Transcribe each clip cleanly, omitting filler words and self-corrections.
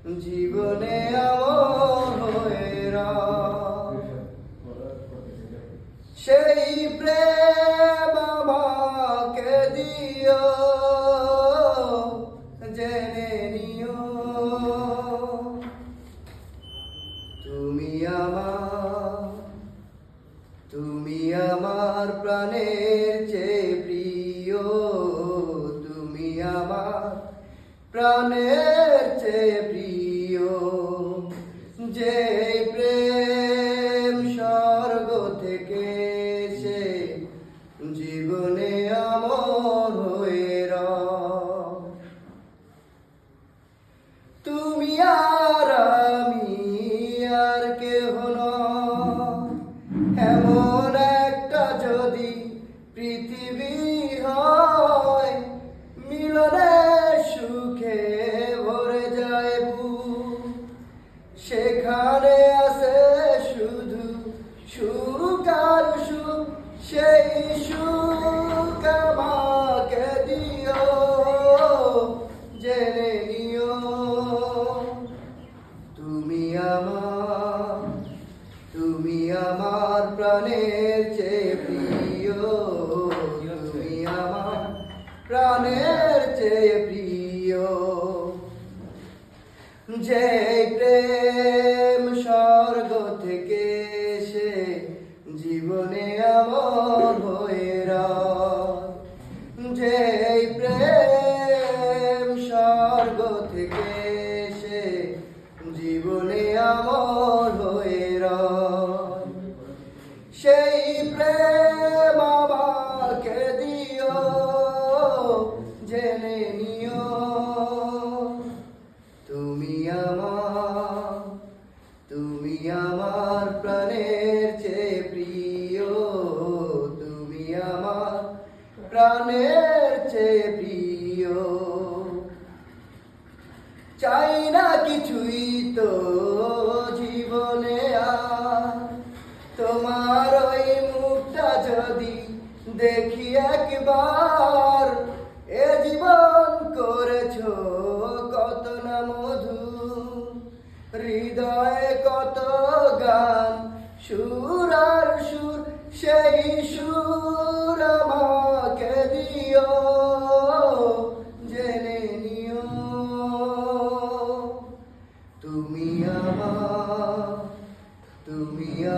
জীবনে আমর হয়ে রয়। সেই প্রেম আমাকে দিও, জেনে নিও তুমি আমার প্রাণের চেয়ে প্রিয়, তুমি আমার প্রাণের চেয়ে প্রিয়। যে প্রেম স্বর্গ থেকে এসে জীবনে আমর হয়ে রয়। তুমি আর আমি আর কেহ নয়, এমন একটা যদি পৃথিবী হয়, মিলনে সুখে ভরে যায় বুক। সেখানে আছে শুধু সুখ আর সুখ, সেই সুখ আমাকে দিও, জেনে নিও তুমি আমার প্রাণের চেয়ে প্রিয়, তুমি আমার প্রাণের চেয়ে প্রিয়। যে প্রেম স্বর্গ থেকে এসে জীবনে আমর হয়ে রয়। যে প্রেম স্বর্গ থেকে এসে জীবনে আমর হয়ে রয়। সেই প্রেম আমাকে দিও, জেনে নিও তুমি আমার প্রাণের চেয়ে প্রিয়, তুমি আমার প্রাণের চেয়ে প্রিয়। চাই না কিছুই তো জীবনে আর, তোমার ওই মুখটা যদি দেখি একবার। এ জীবন করেছো কত না মধু, হৃদয়ে কত গান, সুর আর সুর, সেই সুর আমাকে দিও, জেনে নিও তুমি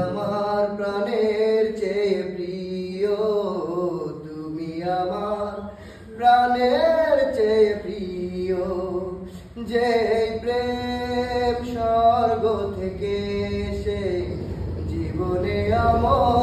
আমার প্রাণের চেয়ে প্রিয়, তুমি আমার প্রাণের চেয়ে প্রিয়। যে প্রেম স্বর্গ থেকে এসে জীবনে আমর